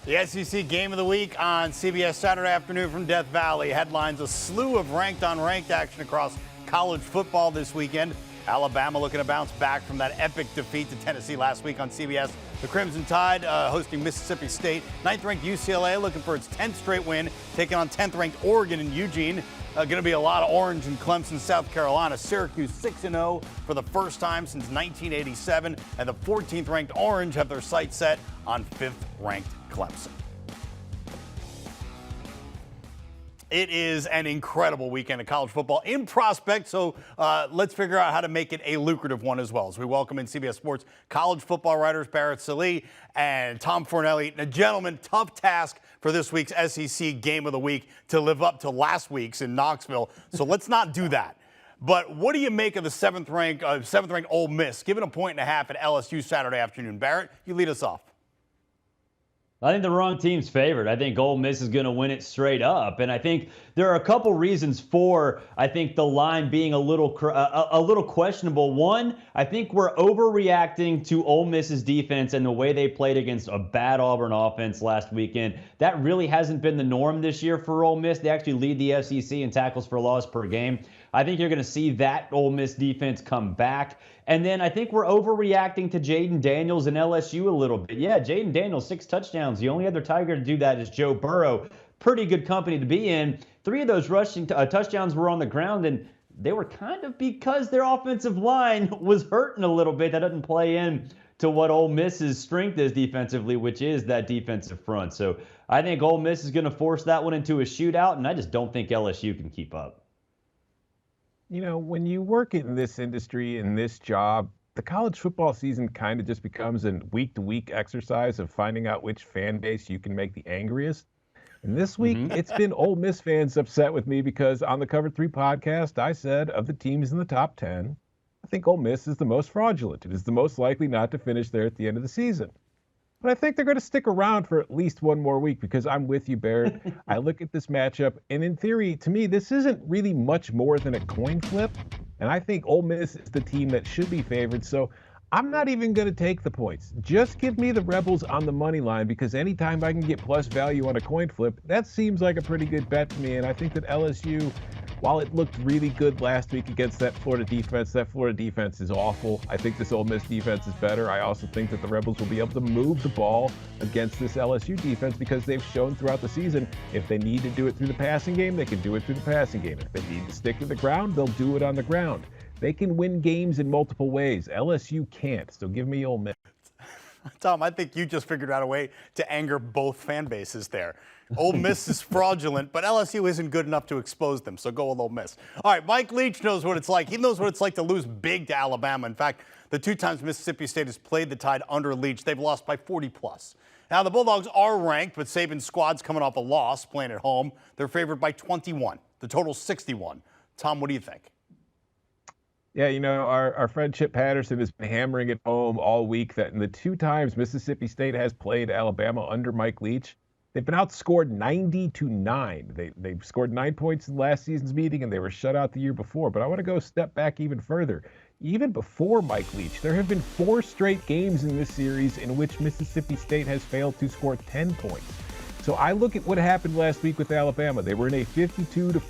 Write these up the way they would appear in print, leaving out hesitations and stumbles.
The SEC Game of the Week on CBS Saturday afternoon from Death Valley. Headlines: a slew of ranked-on-ranked action across college football this weekend. Alabama looking to bounce back from that epic defeat to Tennessee last week on CBS. The Crimson Tide hosting Mississippi State. 9th-ranked UCLA looking for its 10th straight win, taking on 10th-ranked Oregon in Eugene. Going to be a lot of orange in Clemson, South Carolina. Syracuse 6-0 for the first time since 1987. And the 14th-ranked Orange have their sights set on 5th-ranked Clemson. It is an incredible weekend of college football in prospect, so let's figure out how to make it a lucrative one as well. As we welcome in CBS Sports college football writers Barrett Sallee and Tom Fornelli. Now, gentlemen, tough task for this week's SEC Game of the Week to live up to last week's in Knoxville, so let's not do that. But what do you make of the seventh-ranked Ole Miss, giving a 1.5 at LSU Saturday afternoon? Barrett, you lead us off. I think the wrong team's favored. I think Ole Miss is going to win it straight up. And I think there are a couple reasons for, I think, the line being a little questionable. One, I think we're overreacting to Ole Miss's defense and the way they played against a bad Auburn offense last weekend. That really hasn't been the norm this year for Ole Miss. They actually lead the SEC in tackles for loss per game. I think you're going to see that Ole Miss defense come back. And then I think we're overreacting to Jaden Daniels and LSU a little bit. Yeah, Jaden Daniels, 6 touchdowns. The only other Tiger to do that is Joe Burrow. Pretty good company to be in. 3 of those rushing touchdowns were on the ground, and they were kind of because their offensive line was hurting a little bit. That doesn't play in to what Ole Miss's strength is defensively, which is that defensive front. So I think Ole Miss is going to force that one into a shootout, and I just don't think LSU can keep up. You know, when you work in this industry, in this job, the college football season kind of just becomes a week-to-week exercise of finding out which fan base you can make the angriest. And this week, it's been Ole Miss fans upset with me because on the Cover 3 podcast, I said of the teams in the top 10, I think Ole Miss is the most fraudulent. It is the most likely not to finish there at the end of the season. But I think they're going to stick around for at least one more week because I'm with you, Barrett. I look at this matchup, and in theory, to me, this isn't really much more than a coin flip. And I think Ole Miss is the team that should be favored. So I'm not even going to take the points. Just give me the Rebels on the money line because anytime I can get plus value on a coin flip, that seems like a pretty good bet to me. And I think that LSU, while it looked really good last week against that Florida defense is awful. I think this Ole Miss defense is better. I also think that the Rebels will be able to move the ball against this LSU defense because they've shown throughout the season if they need to do it through the passing game, they can do it through the passing game. If they need to stick to the ground, they'll do it on the ground. They can win games in multiple ways. LSU can't, so give me Ole Miss. Tom, I think you just figured out a way to anger both fan bases there. Ole Miss is fraudulent, but LSU isn't good enough to expose them, so go with Ole Miss. All right, Mike Leach knows what it's like. He knows what it's like to lose big to Alabama. In fact, the 2 times Mississippi State has played the Tide under Leach, they've lost by 40+. Now, the Bulldogs are ranked, but Saban's squad's coming off a loss, playing at home. They're favored by 21. The total's 61. Tom, what do you think? Yeah, you know, our friend Chip Patterson has been hammering it home all week that in the 2 times Mississippi State has played Alabama under Mike Leach, they've been outscored 90-9. They've scored 9 points in last season's meeting, and they were shut out the year before. But I want to go a step back even further. Even before Mike Leach, there have been 4 straight games in this series in which Mississippi State has failed to score 10 points. So I look at what happened last week with Alabama. They were in a 52-49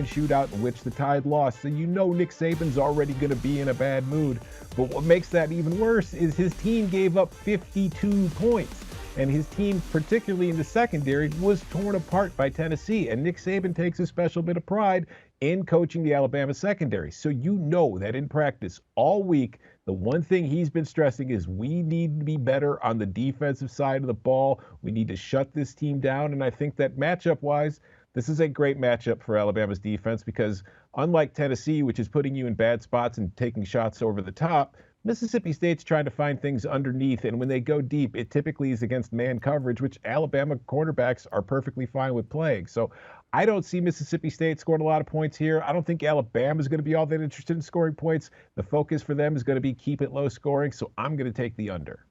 shootout in which the Tide lost. So you know Nick Saban's already going to be in a bad mood. But what makes that even worse is his team gave up 52 points. And his team, particularly in the secondary, was torn apart by Tennessee. And Nick Saban takes a special bit of pride in coaching the Alabama secondary. So you know that in practice all week, the one thing he's been stressing is we need to be better on the defensive side of the ball. We need to shut this team down. And I think that matchup-wise, this is a great matchup for Alabama's defense because unlike Tennessee, which is putting you in bad spots and taking shots over the top, Mississippi State's trying to find things underneath, and when they go deep, it typically is against man coverage, which Alabama cornerbacks are perfectly fine with playing. So I don't see Mississippi State scoring a lot of points here. I don't think Alabama is going to be all that interested in scoring points. The focus for them is going to be keep it low scoring, so I'm going to take the under.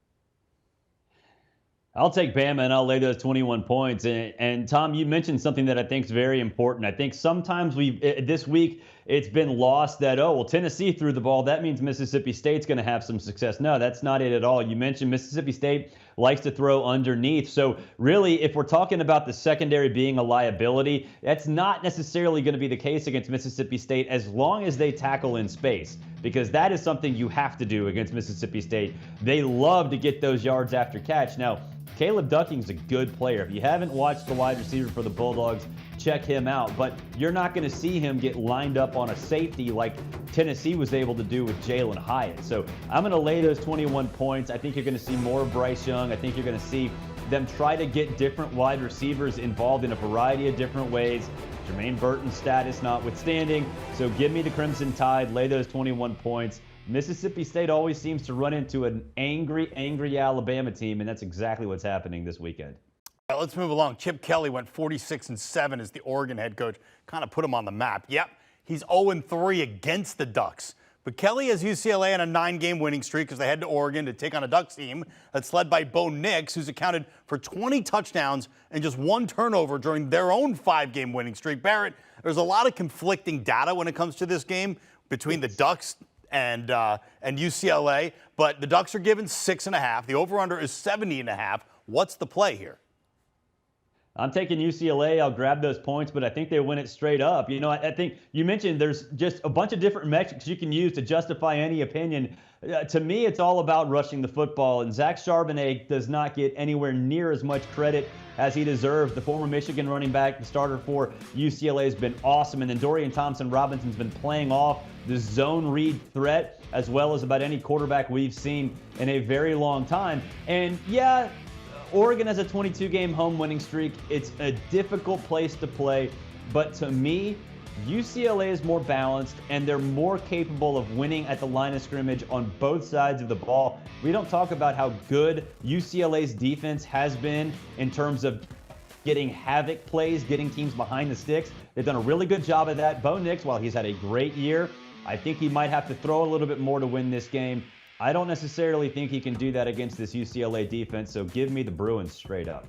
I'll take Bama and I'll lay those 21 points. And Tom, you mentioned something that I think is very important. I think sometimes this week it's been lost that, oh, well, Tennessee threw the ball. That means Mississippi State's going to have some success. No, that's not it at all. You mentioned Mississippi State likes to throw underneath. So really, if we're talking about the secondary being a liability, that's not necessarily going to be the case against Mississippi State as long as they tackle in space, because that is something you have to do against Mississippi State. They love to get those yards after catch. Now, Caleb Ducking's a good player. If you haven't watched the wide receiver for the Bulldogs, check him out. But you're not going to see him get lined up on a safety like Tennessee was able to do with Jalen Hyatt. So I'm going to lay those 21 points. I think you're going to see more of Bryce Young. I think you're going to see them try to get different wide receivers involved in a variety of different ways, Jermaine Burton's status notwithstanding. So give me the Crimson Tide, lay those 21 points. Mississippi State always seems to run into an angry Alabama team, and that's exactly what's happening this weekend. All right, let's move along. Chip Kelly went 46-7 as the Oregon head coach. Kind of put him on the map. Yep, he's 0-3 against the Ducks. But Kelly has UCLA on a 9-game winning streak because they head to Oregon to take on a Ducks team that's led by Bo Nix, who's accounted for 20 touchdowns and just 1 turnover during their own 5-game winning streak. Barrett, there's a lot of conflicting data when it comes to this game between the Ducks and UCLA, but the Ducks are given 6.5. The over-under is 70.5. What's the play here? I'm taking UCLA. I'll grab those points, but I think they win it straight up. You know, I think you mentioned there's just a bunch of different metrics you can use to justify any opinion. To me, it's all about rushing the football, and Zach Charbonnet does not get anywhere near as much credit as he deserves. The former Michigan running back, the starter for UCLA, has been awesome, and then Dorian Thompson-Robinson's been playing off the zone read threat as well as about any quarterback we've seen in a very long time. And yeah, Oregon has a 22-game home winning streak. It's a difficult place to play, but to me, UCLA is more balanced and they're more capable of winning at the line of scrimmage on both sides of the ball. We don't talk about how good UCLA's defense has been in terms of getting havoc plays, getting teams behind the sticks. They've done a really good job of that. Bo Nix, while he's had a great year, I think he might have to throw a little bit more to win this game. I don't necessarily think he can do that against this UCLA defense, so give me the Bruins straight up.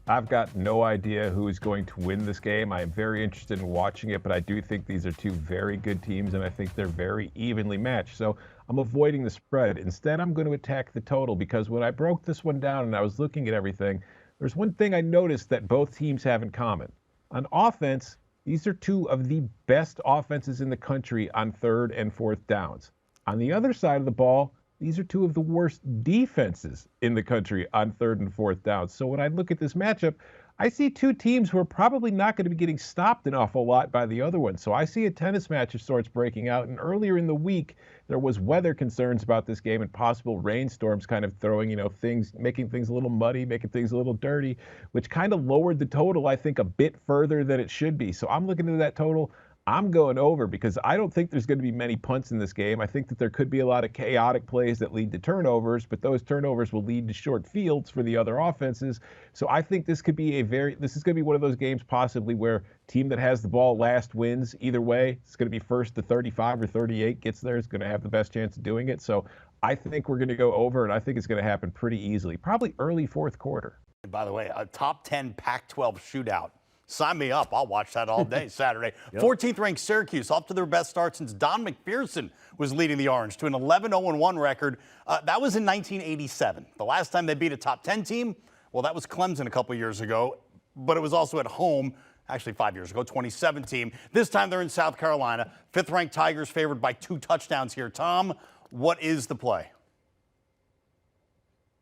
I've got no idea who is going to win this game. I am very interested in watching it, but I do think these are two very good teams, and I think they're very evenly matched. So I'm avoiding the spread. Instead, I'm going to attack the total, because when I broke this one down and I was looking at everything, there's one thing I noticed that both teams have in common. On offense, these are two of the best offenses in the country on 3rd and 4th downs. On the other side of the ball, these are two of the worst defenses in the country on 3rd and 4th downs. So when I look at this matchup, I see two teams who are probably not going to be getting stopped an awful lot by the other one. So I see a tennis match of sorts breaking out. And earlier in the week, there was weather concerns about this game and possible rainstorms kind of throwing, things, making things a little muddy, making things a little dirty, which kind of lowered the total, I think, a bit further than it should be. So I'm looking at that total. I'm going over because I don't think there's going to be many punts in this game. I think that there could be a lot of chaotic plays that lead to turnovers, but those turnovers will lead to short fields for the other offenses. So I think this could be this is going to be one of those games possibly where team that has the ball last wins. Either way, it's going to be first to 35 or 38 gets there. It's going to have the best chance of doing it. So I think we're going to go over, and I think it's going to happen pretty easily, probably early 4th quarter. And by the way, a top 10 Pac-12 shootout. Sign me up. I'll watch that all day Saturday. Yep. 14th ranked Syracuse, off to their best start since Don McPherson was leading the Orange to an 11-0-1 record. That was in 1987. The last time they beat a top 10 team, well, that was Clemson a couple years ago, but it was also at home, actually 5 years ago, 2017. This time they're in South Carolina. 5th ranked Tigers favored by 2 touchdowns here. Tom, what is the play?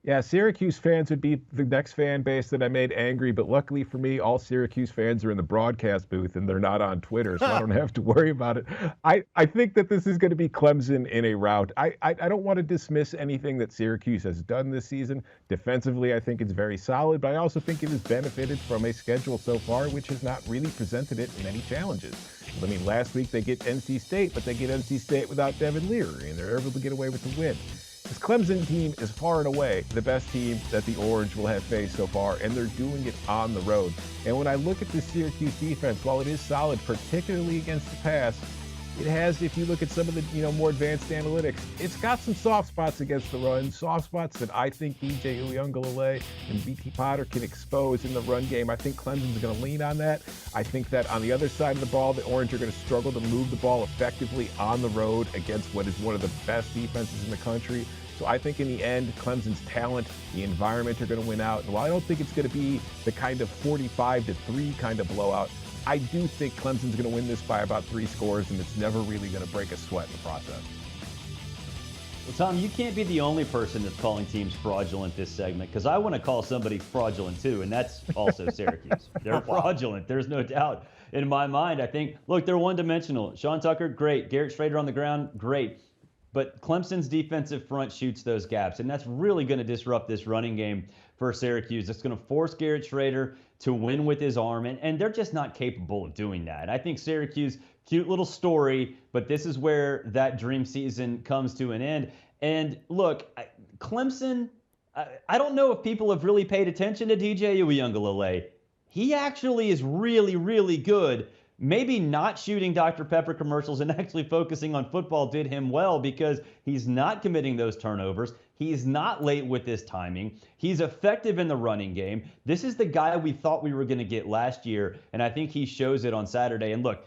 Yeah, Syracuse fans would be the next fan base that I made angry, but luckily for me, all Syracuse fans are in the broadcast booth and they're not on Twitter, so I don't have to worry about it. I think that this is going to be Clemson in a rout. I don't want to dismiss anything that Syracuse has done this season. Defensively, I think it's very solid, but I also think it has benefited from a schedule so far which has not really presented it many challenges. I mean, last week they get NC State, but they get NC State without Devin Leary, and they're able to get away with the win. This Clemson team is far and away the best team that the Orange will have faced so far, and they're doing it on the road. And when I look at the Syracuse defense, while it is solid, particularly against the pass, it has, if you look at some of the more advanced analytics, it's got some soft spots against the run, soft spots that I think DJ Uiagalelei and BT Potter can expose in the run game. I think Clemson's going to lean on that. I think that on the other side of the ball, the Orange are going to struggle to move the ball effectively on the road against what is one of the best defenses in the country. So I think in the end, Clemson's talent, the environment are going to win out. And while I don't think it's going to be the kind of 45-3 kind of blowout, I do think Clemson's going to win this by about 3 scores, and it's never really going to break a sweat in the process. Well, Tom, you can't be the only person that's calling teams fraudulent this segment, because I want to call somebody fraudulent too, and that's also Syracuse. They're fraudulent. There's no doubt in my mind. I think, look, they're one-dimensional. Sean Tucker, great. Garrett Schrader on the ground, great. But Clemson's defensive front shoots those gaps, and that's really going to disrupt this running game for Syracuse. It's going to force Garrett Schrader to win with his arm, and they're just not capable of doing that. I think Syracuse, cute little story, but this is where that dream season comes to an end. And look, Clemson, I don't know if people have really paid attention to DJ Uiagalelei. He actually is really, really good. Maybe not shooting Dr. Pepper commercials and actually focusing on football did him well, because he's not committing those turnovers. He's not late with his timing. He's effective in the running game. This is the guy we thought we were going to get last year, and I think he shows it on Saturday. And look,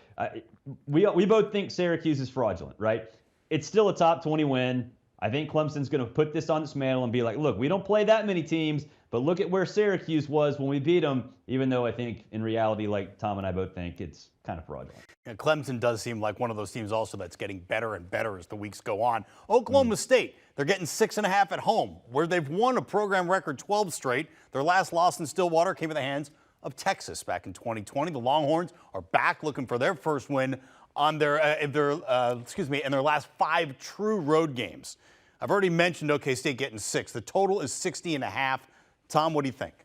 we both think Syracuse is fraudulent, right? It's still a top 20 win. I think Clemson's going to put this on its mantle and be like, look, we don't play that many teams, but look at where Syracuse was when we beat them, even though I think in reality, like Tom and I both think, it's kind of fraudulent. And Clemson does seem like one of those teams also that's getting better and better as the weeks go on. Oklahoma State, they're getting 6.5 at home, where they've won a program record 12 straight. Their last loss in Stillwater came at the hands of Texas back in 2020. The Longhorns are back looking for their first win on in their last 5 true road games. I've already mentioned OK State getting 6. The total is 60.5. Tom, what do you think?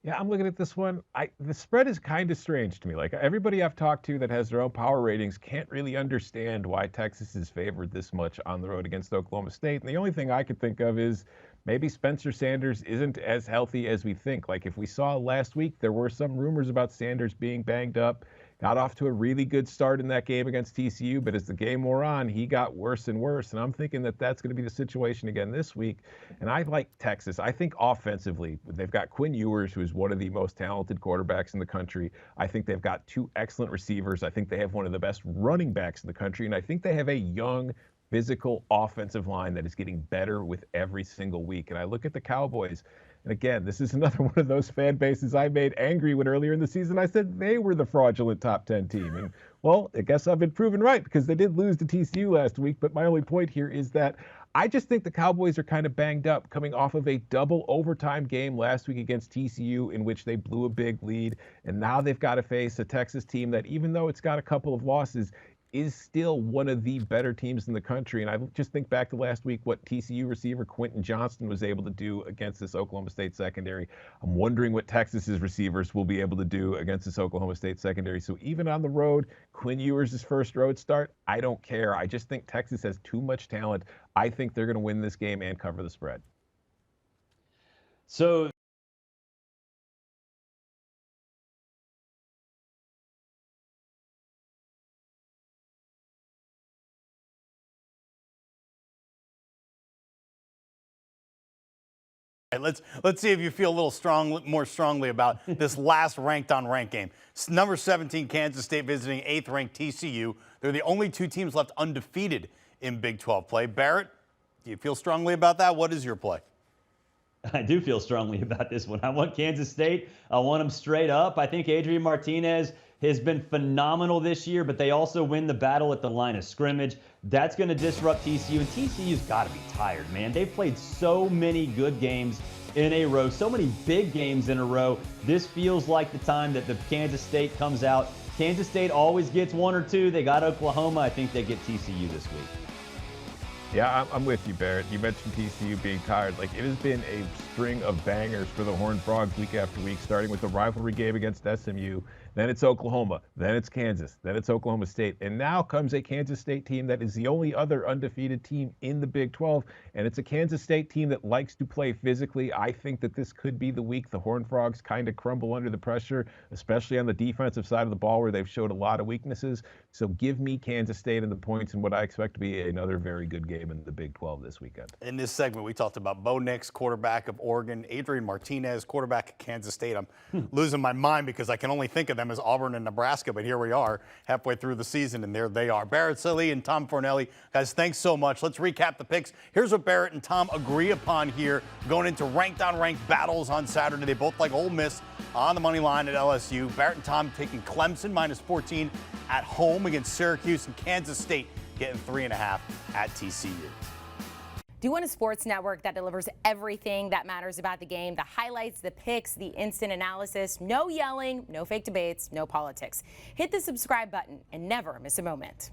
Yeah, I'm looking at this one. The spread is kind of strange to me. Like, everybody I've talked to that has their own power ratings can't really understand why Texas is favored this much on the road against Oklahoma State. And the only thing I could think of is maybe Spencer Sanders isn't as healthy as we think. Like, if we saw last week, there were some rumors about Sanders being banged up. Got off to a really good start in that game against TCU, but as the game wore on, he got worse and worse. And I'm thinking that that's going to be the situation again this week. And I like Texas. I think offensively, they've got Quinn Ewers, who's one of the most talented quarterbacks in the country. I think they've got 2 excellent receivers. I think they have one of the best running backs in the country. And I think they have a young, physical offensive line that is getting better with every single week. And I look at the Cowboys. And again, this is another one of those fan bases I made angry when earlier in the season I said they were the fraudulent top 10 team. And, well, I guess I've been proven right, because they did lose to TCU last week. But my only point here is that I just think the Cowboys are kind of banged up, coming off of a double overtime game last week against TCU in which they blew a big lead. And now they've got to face a Texas team that, even though it's got a couple of losses, is still one of the better teams in the country. And I just think back to last week, what TCU receiver Quentin Johnston was able to do against this Oklahoma State secondary. I'm wondering what Texas's receivers will be able to do against this Oklahoma State secondary. So even on the road, Quinn Ewers' first road start, I don't care. I just think Texas has too much talent. I think they're going to win this game and cover the spread. So Let's see if you feel a little more strongly about this last ranked on ranked game. Number 17, Kansas State visiting 8th ranked TCU. They're the only 2 teams left undefeated in Big 12 play. Barrett, do you feel strongly about that? What is your play? I do feel strongly about this one. I want Kansas State. I want them straight up. I think Adrian Martinez has been phenomenal this year, but they also win the battle at the line of scrimmage. That's going to disrupt TCU, and TCU's got to be tired, man. They've played so many good games in a row, so many big games in a row. This feels like the time that the Kansas State comes out. Kansas State always gets 1 or 2. They got Oklahoma. I think they get TCU this week. Yeah, I'm with you, Barrett. You mentioned TCU being tired. Like, it has been a string of bangers for the Horned Frogs week after week, starting with the rivalry game against SMU. Then it's Oklahoma. Then it's Kansas. Then it's Oklahoma State. And now comes a Kansas State team that is the only other undefeated team in the Big 12. And it's a Kansas State team that likes to play physically. I think that this could be the week the Horned Frogs kind of crumble under the pressure, especially on the defensive side of the ball where they've showed a lot of weaknesses. So give me Kansas State and the points in what I expect to be another very good game in the Big 12 this weekend. In this segment, we talked about Bo Nix, quarterback of Oregon. Adrian Martinez, quarterback at Kansas State. I'm losing my mind because I can only think of them as Auburn and Nebraska, but here we are halfway through the season, and there they are. Barrett Sallee and Tom Fornelli. Guys, thanks so much. Let's recap the picks. Here's what Barrett and Tom agree upon here going into ranked-on-ranked battles on Saturday. They both like Ole Miss on the money line at LSU. Barrett and Tom taking Clemson -14 at home against Syracuse, and Kansas State getting 3.5 at TCU. Do you want a sports network that delivers everything that matters about the game? The highlights, the picks, the instant analysis, no yelling, no fake debates, no politics. Hit the subscribe button and never miss a moment.